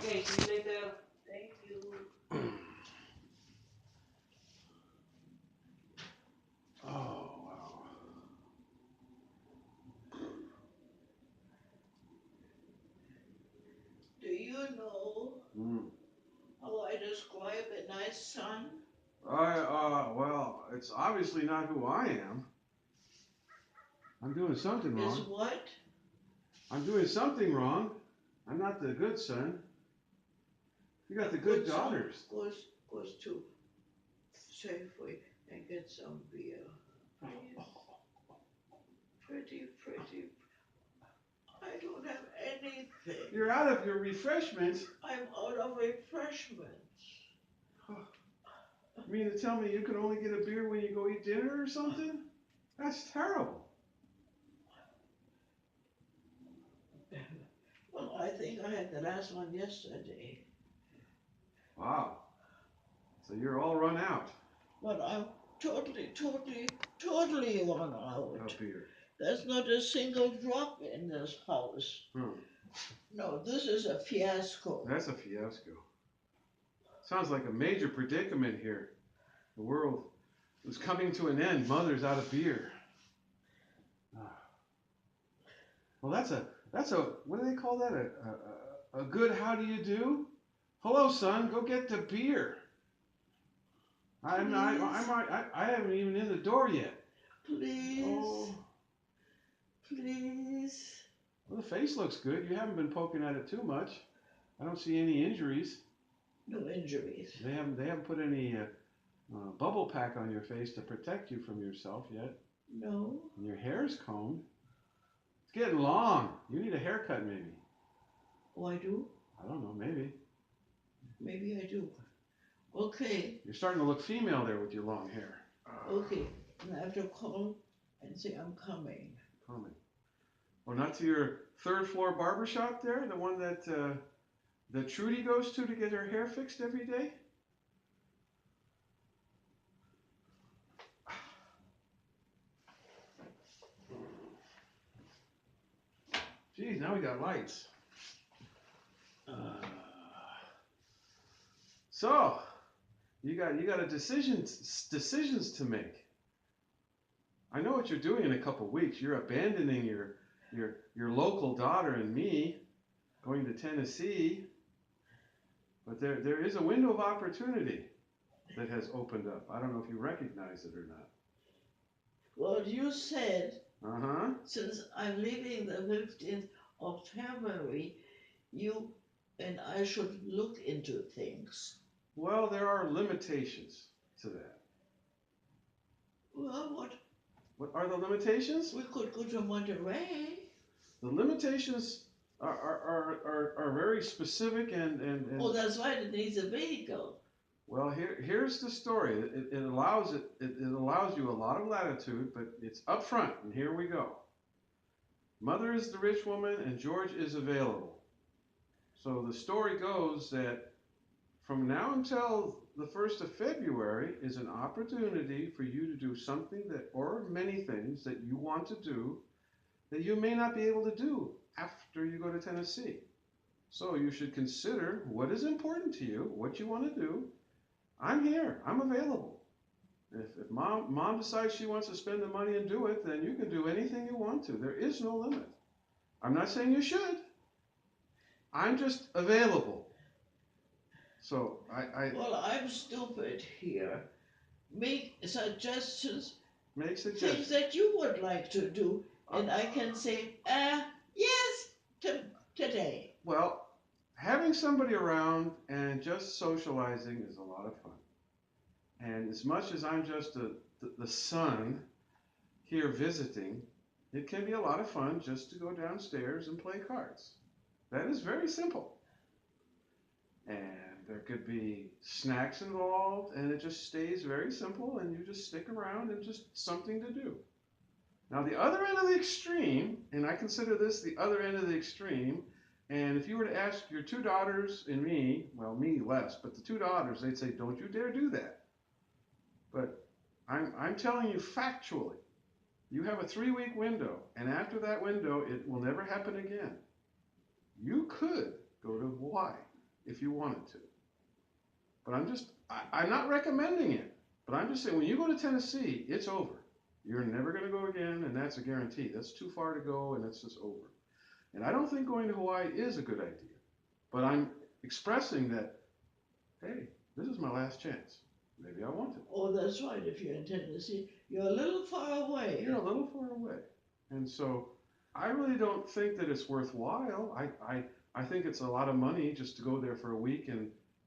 Okay, see you later. Thank you. Oh, wow. Do you know how I describe a nice son? Well, it's obviously not who I am. I'm doing something Is wrong. what? I'm doing something wrong. I'm not the good son. You got the good daughters. Goes to Safeway and get some beer. Pretty. I don't have anything. You're out of your refreshments. I'm out of refreshments. You mean to tell me you can only get a beer when you go eat dinner or something? That's terrible. Well, I think I had the last one yesterday. Wow. So you're all run out But I'm totally run out. of beer. There's not a single drop in this house. No, this is a fiasco. That's a fiasco. Sounds like a major predicament here. The world is coming to an end. Mother's out of beer. Well, that's a what do they call that? A good how do you do? Hello, son. Go get the beer. I haven't even in the door yet. Please. Oh. Please. Well, the face looks good. You haven't been poking at it too much. I don't see any injuries. No injuries. They haven't put any bubble pack on your face to protect you from yourself yet. No. And your hair's combed. It's getting long. You need a haircut, maybe. Oh, I do? I don't know. Maybe. Maybe I do. Okay. You're starting to look female there with your long hair. Okay. And I have to call and say I'm coming. Coming. Well, not to your third floor barber shop there, the one that Trudy goes to get her hair fixed every day? Geez, now we got lights. So, you got a decisions to make. I know what you're doing in a couple weeks. You're abandoning your local daughter and me, going to Tennessee. But there is a window of opportunity that has opened up. I don't know if you recognize it or not. Well, you said, since I'm leaving the 15th of February, you and I should look into things. Well, there are limitations to that. Well, what? What are the limitations? We could go to Monterey. The limitations are very specific and Oh, that's right. It needs a vehicle. Well, here's the story. It allows you a lot of latitude, but it's up front, and here we go. Mother is the rich woman, and George is available. So the story goes that from now until the 1st of February is an opportunity for you to do something or many things that you want to do that you may not be able to do after you go to Tennessee. So you should consider what is important to you, what you want to do. I'm here. I'm available. If mom decides she wants to spend the money and do it, then you can do anything you want to. There is no limit. I'm not saying you should. I'm just available. So Well, I'm stupid here. Make suggestions. Make suggestions. Things that you would like to do, and I can say, yes, today. Well, having somebody around and just socializing is a lot of fun. And as much as I'm just the son here visiting, it can be a lot of fun just to go downstairs and play cards. That is very simple. And there could be snacks involved, and it just stays very simple, and you just stick around and just something to do. Now, the other end of the extreme, and I consider this the other end of the extreme, and if you were to ask your two daughters and me, well, me less, but the two daughters, they'd say, don't you dare do that. But I'm telling you factually, you have a 3-week window, and after that window, it will never happen again. You could go to Hawaii. if you wanted to. But I'm not recommending it. But I'm just saying, when you go to Tennessee, it's over. You're never going to go again, and that's a guarantee. That's too far to go, and it's just over. And I don't think going to Hawaii is a good idea. But I'm expressing that, hey, this is my last chance. Maybe I want it. Oh, that's right. If you're in Tennessee, you're a little far away. You're a little far away. And so I really don't think that it's worthwhile. I think it's a lot of money just to go there for a week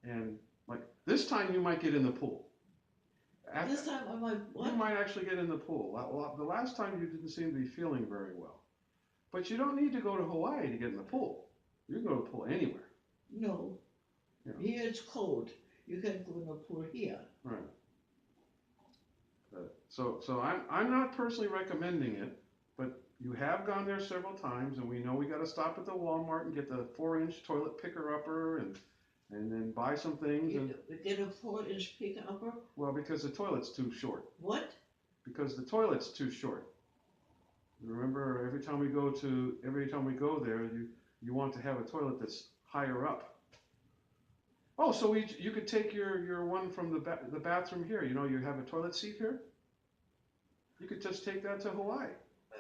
and like this time you might get in the pool. This time I might what? You might actually get in the pool. The last time you didn't seem to be feeling very well. But you don't need to go to Hawaii to get in the pool. You can go to the pool anywhere. No. You know. Here it's cold. You can go in the pool here. Right. So I'm not personally recommending it, but you have gone there several times, and we know we got to stop at the Walmart and get the 4-inch toilet picker upper and then buy some things. And get a 4-inch picker upper? Well, because the toilet's too short. What? Because the toilet's too short. Remember, every time we go there, you want to have a toilet that's higher up. Oh, so you could take your one from the bathroom here. You know, you have a toilet seat here. You could just take that to Hawaii.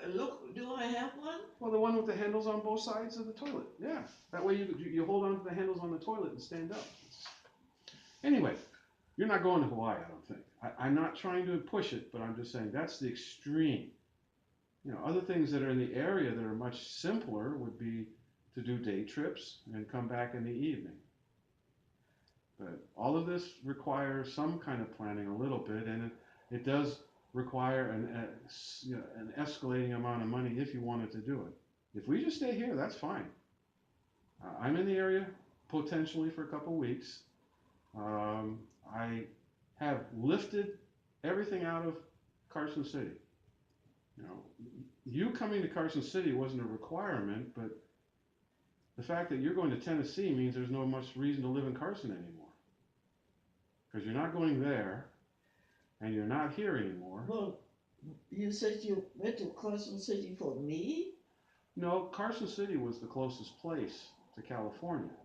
Look, do I have one? Well, the one with the handles on both sides of the toilet. Yeah, that way you hold on to the handles on the toilet and stand up. Anyway, you're not going to Hawaii, I don't think. I'm not trying to push it, but I'm just saying that's the extreme. You know, other things that are in the area that are much simpler would be to do day trips and come back in the evening. But all of this requires some kind of planning a little bit, and it does require an escalating amount of money if you wanted to do it. If we just stay here, that's fine. I'm in the area potentially for a couple weeks. I have lifted everything out of Carson City. You know, you coming to Carson City wasn't a requirement, but the fact that you're going to Tennessee means there's no much reason to live in Carson anymore. Because you're not going there, and you're not here anymore. Well, you said you went to Carson City for me? No, Carson City was the closest place to California,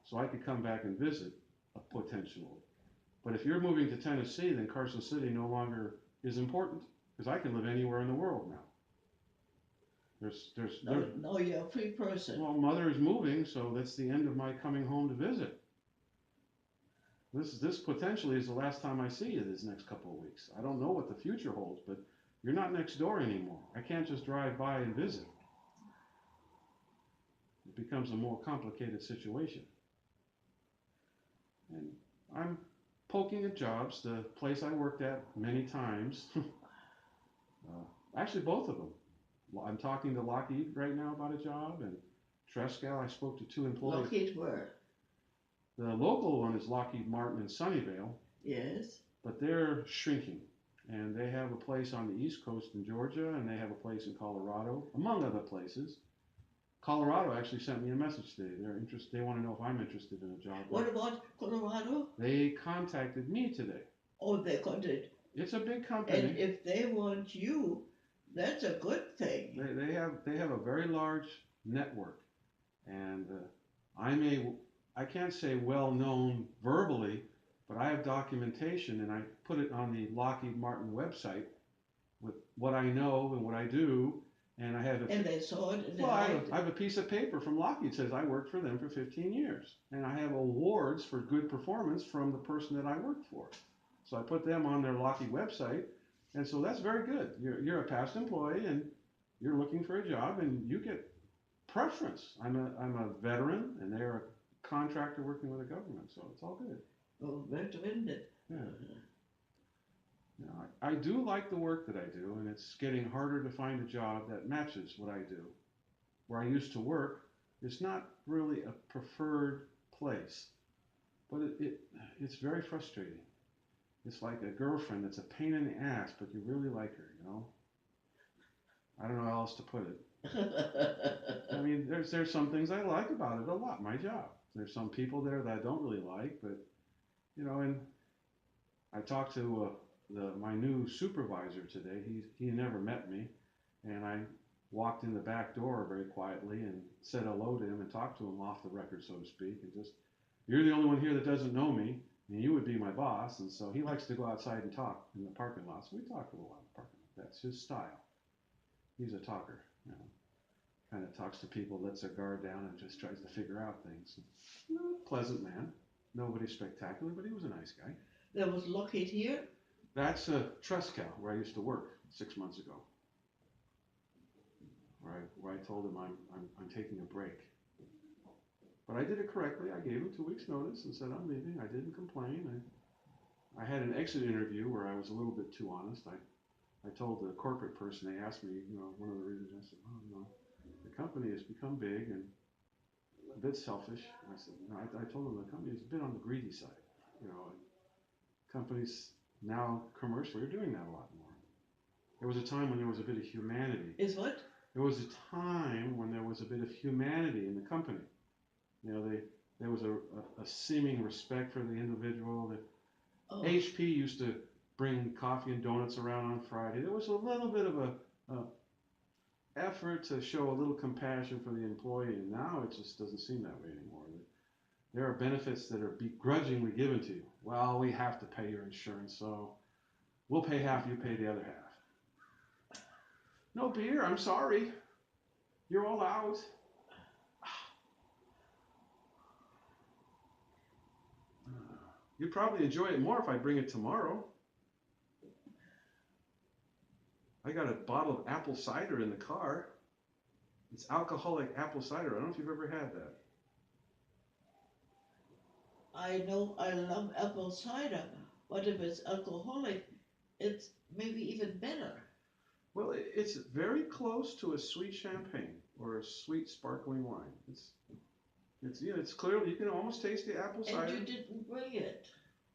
so I could come back and visit potentially. But if you're moving to Tennessee, then Carson City no longer is important, because I can live anywhere in the world now. No, you're a free person. Well, Mother is moving, so that's the end of my coming home to visit. This potentially is the last time I see you this next couple of weeks. I don't know what the future holds, but you're not next door anymore. I can't just drive by and visit. It becomes a more complicated situation. And I'm poking at jobs. The place I worked at many times, actually both of them. I'm talking to Lockheed right now about a job, and Trescal, I spoke to 2 employees. Lockheed where? The local one is Lockheed Martin in Sunnyvale. Yes. But they're shrinking. And they have a place on the East Coast in Georgia, and they have a place in Colorado, among other places. Colorado actually sent me a message today. They want to know if I'm interested in a job. What about Colorado? They contacted me today. Oh, they contacted. It's a big company. And if they want you, that's a good thing. They have a very large network, and I can't say well known verbally, but I have documentation, and I put it on the Lockheed Martin website with what I know and what I do, and I have and they saw it. And well, I have a piece of paper from Lockheed that says I worked for them for 15 years, and I have awards for good performance from the person that I worked for. So I put them on their Lockheed website, and so that's very good. You're a past employee, and you're looking for a job, and you get preference. I'm a veteran, and they're a contractor working with the government, so it's all good. Oh, veteran. Yeah. You know, I do like the work that I do, and it's getting harder to find a job that matches what I do. Where I used to work, it's not really a preferred place, but it's very frustrating. It's like a girlfriend that's a pain in the ass, but you really like her, you know? I don't know how else to put it. I mean, there's some things I like about it a lot, my job. There's some people there that I don't really like, but, you know, and I talked to my new supervisor today. He never met me, and I walked in the back door very quietly and said hello to him and talked to him off the record, so to speak, and just You're the only one here that doesn't know me, and you would be my boss. And so he likes to go outside and talk in the parking lot. So we talked a little while in the parking lot. That's his style. He's a talker, you know. Kind of talks to people, lets their guard down, and just tries to figure out things. Pleasant man. Nobody spectacular, but he was a nice guy. There was Lockheed here. That's a Trescal, where I used to work 6 months ago. Where I told him I'm taking a break. But I did it correctly. I gave him 2 weeks notice and said I'm leaving. I didn't complain. I had an exit interview where I was a little bit too honest. I told the corporate person, they asked me, one of the reasons, I said, the company has become big and a bit selfish. I said, I told them the company has been on the greedy side. And companies now commercially are doing that a lot more. There was a time when there was a bit of humanity. Is what? There was a time when there was a bit of humanity in the company. There was a seeming respect for the individual. HP used to bring coffee and donuts around on Friday. There was a little bit of a effort to show a little compassion for the employee, and now it just doesn't seem that way anymore. There are benefits that are begrudgingly given to you. Well, we have to pay your insurance, so we'll pay half, you pay the other half. No beer, I'm sorry. You're all out. You'd probably enjoy it more if I bring it tomorrow. I got a bottle of apple cider in the car. It's alcoholic apple cider. I don't know if you've ever had that. I know I love apple cider, but if it's alcoholic, it's maybe even better. Well, it's very close to a sweet champagne or a sweet sparkling wine. It's clearly, you can almost taste the apple cider. And you didn't bring it.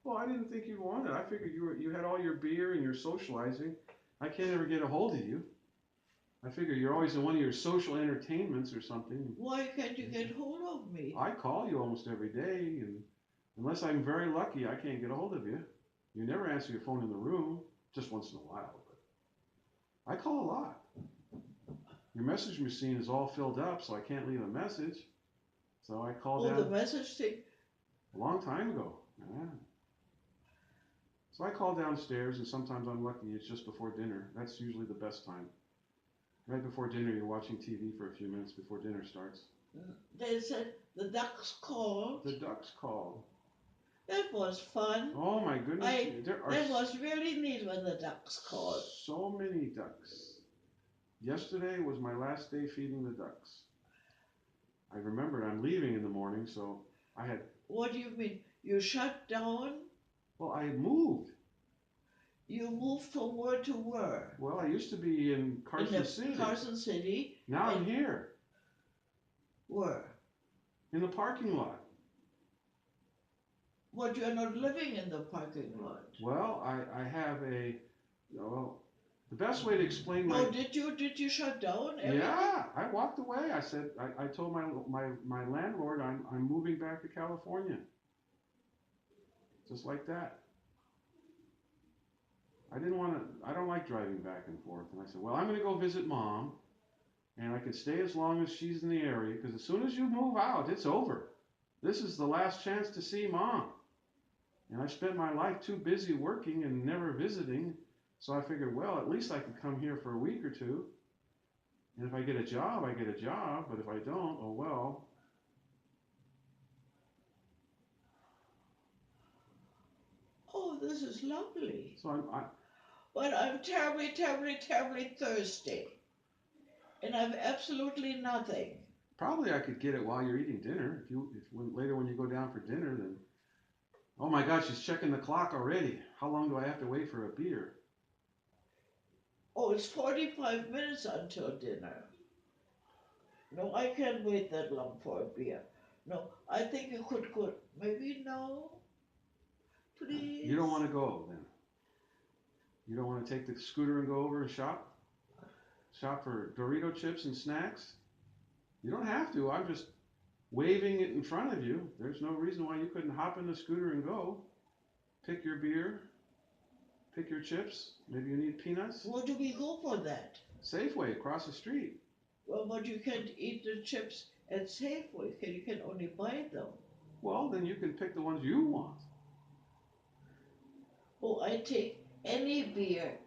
Well, I didn't think you'd want it. I figured you had all your beer and your socializing. I can't ever get a hold of you. I figure you're always in one of your social entertainments or something. Why can't you get hold of me? I call you almost every day, and unless I'm very lucky, I can't get a hold of you. You never answer your phone in the room, just once in a while. But I call a lot. Your message machine is all filled up, so I can't leave a message. So I called down. Oh, the message thing? A long time ago. Yeah. So I call downstairs, and sometimes I'm lucky it's just before dinner. That's usually the best time. Right before dinner, you're watching TV for a few minutes before dinner starts. They said the ducks called. The ducks called. That was fun. Oh my goodness. That was really neat when the ducks called. So many ducks. Yesterday was my last day feeding the ducks. I remembered I'm leaving in the morning, so I had... What do you mean? You shut down? Well, I moved. You moved from where to where? Well, I used to be in Carson City. Carson City. Now I'm here. Where? In the parking lot. But you're not living in the parking lot. Well, I have the best way to explain my... Oh, did you shut down everything? Yeah, I walked away. I said, I told my landlord I'm moving back to California. Just like that. I don't like driving back and forth. And I said, well, I'm going to go visit Mom, and I can stay as long as she's in the area, because as soon as you move out, it's over. This is the last chance to see Mom. And I spent my life too busy working and never visiting, so I figured, well, at least I could come here for a week or two. And if I get a job, I get a job, but if I don't, oh well. Oh, this is lovely. So But I'm terribly, terribly, terribly thirsty. And I've absolutely nothing. Probably I could get it while you're eating dinner. Later when you go down for dinner, then... Oh my God, she's checking the clock already. How long do I have to wait for a beer? Oh, it's 45 minutes until dinner. No, I can't wait that long for a beer. No, I think you could go. Maybe no. Please. You don't want to go then? You don't want to take the scooter and go over and shop? Shop for Dorito chips and snacks? You don't have to. I'm just waving it in front of you. There's no reason why you couldn't hop in the scooter and go. Pick your beer. Pick your chips. Maybe you need peanuts. Where do we go for that? Safeway, across the street. Well, but you can't eat the chips at Safeway. You can only buy them. Well, then you can pick the ones you want. Oh, I take any beer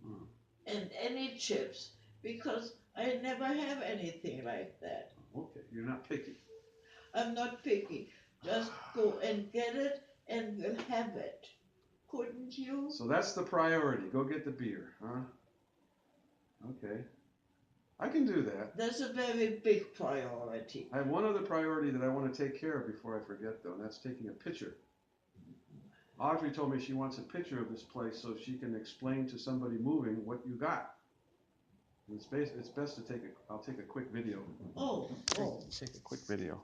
Mm. and any chips because I never have anything like that. Okay, you're not picky. I'm not picky. Just go and get it and we'll have it. Couldn't you? So that's the priority. Go get the beer, huh? Okay. I can do that. That's a very big priority. I have one other priority that I want to take care of before I forget, though, and that's taking a picture. Audrey told me she wants a picture of this place so she can explain to somebody moving what you got. It's best to take a. I'll take a quick video. Oh, oh. Take a quick video.